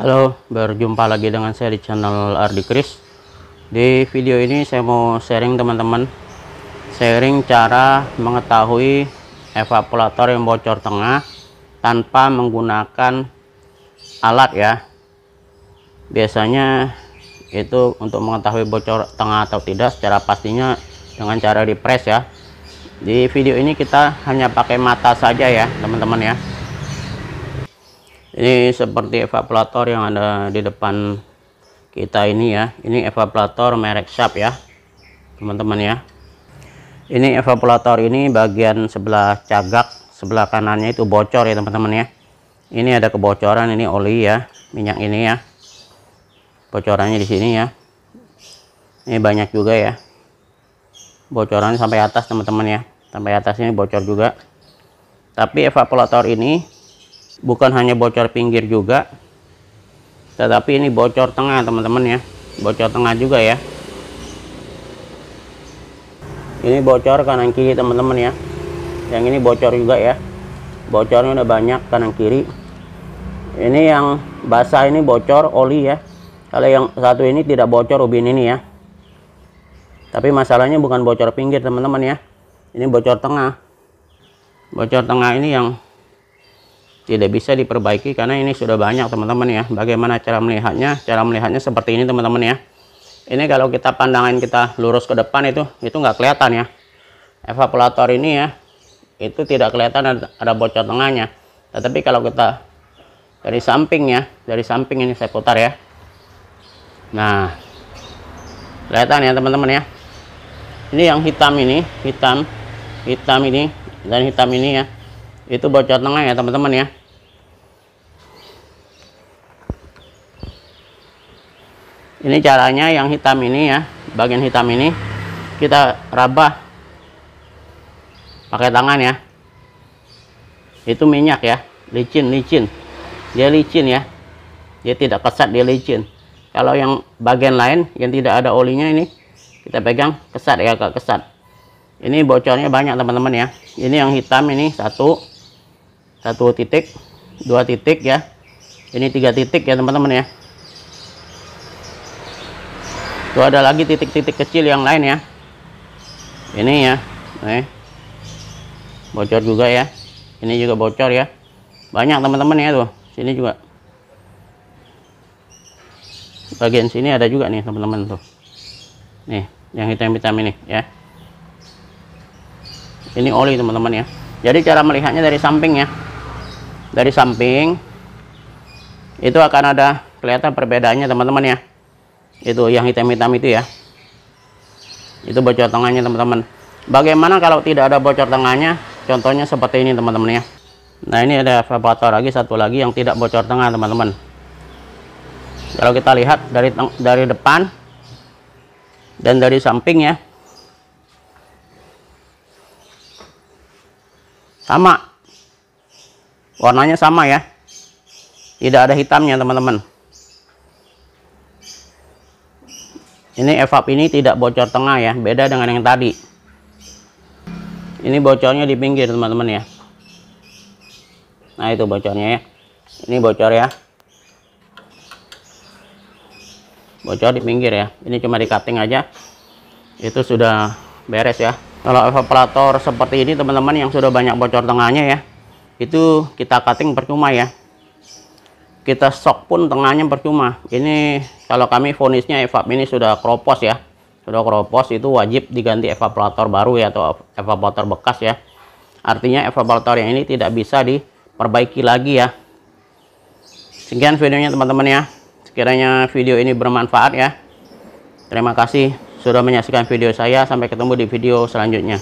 Halo, berjumpa lagi dengan saya di channel Ardi Kris. Di video ini saya mau sharing teman-teman, sharing cara mengetahui evaporator yang bocor tengah tanpa menggunakan alat ya. Biasanya itu untuk mengetahui bocor tengah atau tidak secara pastinya dengan cara di press ya. Di video ini kita hanya pakai mata saja ya teman-teman ya. Ini seperti evaporator yang ada di depan kita ini ya. Ini evaporator merek Sharp ya teman-teman ya. Ini evaporator ini bagian sebelah cagak sebelah kanannya itu bocor ya teman-teman ya. Ini ada kebocoran, ini oli ya, minyak ini ya, bocorannya di sini ya. Ini banyak juga ya bocoran sampai atas teman-teman ya, sampai atas ini bocor juga. Tapi evaporator ini bukan hanya bocor pinggir juga, tetapi ini bocor tengah teman-teman ya, bocor tengah juga ya. Ini bocor kanan kiri teman-teman ya. Yang ini bocor juga ya, bocornya udah banyak kanan kiri. Ini yang basah ini bocor oli ya. Kalau yang satu ini tidak bocor ubin ini ya. Tapi masalahnya bukan bocor pinggir teman-teman ya, ini bocor tengah. Bocor tengah ini yang tidak bisa diperbaiki karena ini sudah banyak teman-teman ya. Bagaimana cara melihatnya? Cara melihatnya seperti ini teman-teman ya. Ini kalau kita pandangan kita lurus ke depan itu nggak kelihatan ya. Evaporator ini ya, itu tidak kelihatan ada bocor tengahnya. Tetapi kalau kita dari samping ya, dari samping ini saya putar ya. Nah, kelihatan ya teman-teman ya. Ini yang hitam ini, hitam ini dan hitam ini ya. Itu bocor tengah ya teman-teman ya. Ini caranya yang hitam ini ya, bagian hitam ini kita rabah pakai tangan ya. Itu minyak ya, licin. Dia licin ya. Dia tidak kesat, dia licin. Kalau yang bagian lain yang tidak ada olinya ini kita pegang kesat ya, agak kesat. Ini bocornya banyak teman-teman ya. Ini yang hitam ini satu titik, 2 titik ya. Ini 3 titik ya teman-teman ya. Tuh ada lagi titik-titik kecil yang lain ya. Ini ya, bocor juga ya. Ini juga bocor ya. Banyak teman-teman ya tuh. Sini juga. Bagian sini ada juga nih teman-teman tuh. Nih, yang hitam-hitam ini ya. Ini oli teman-teman ya. Jadi cara melihatnya dari samping ya. Dari samping itu akan ada kelihatan perbedaannya teman-teman ya. Itu yang hitam-hitam itu ya, itu bocor tengahnya teman-teman. Bagaimana kalau tidak ada bocor tengahnya? Contohnya seperti ini teman-teman ya. Nah, ini ada evaporator lagi, satu lagi yang tidak bocor tengah teman-teman. Kalau kita lihat dari depan dan dari samping ya, sama warnanya, sama ya, tidak ada hitamnya teman-teman. Ini evap ini tidak bocor tengah ya, beda dengan yang tadi. Ini bocornya di pinggir teman-teman ya. Nah, itu bocornya ya. Ini bocor ya. Bocor di pinggir ya. Ini cuma di cutting aja. Itu sudah beres ya. Kalau evaporator seperti ini teman-teman yang sudah banyak bocor tengahnya ya, itu kita cutting percuma ya. Kita sok pun tengahnya percuma. Ini kalau kami vonisnya evap ini sudah kropos ya, sudah kropos, itu wajib diganti evaporator baru ya, atau evaporator bekas ya. Artinya evaporator yang ini tidak bisa diperbaiki lagi ya. Sekian videonya teman-teman ya. Sekiranya video ini bermanfaat ya. Terima kasih sudah menyaksikan video saya. Sampai ketemu di video selanjutnya.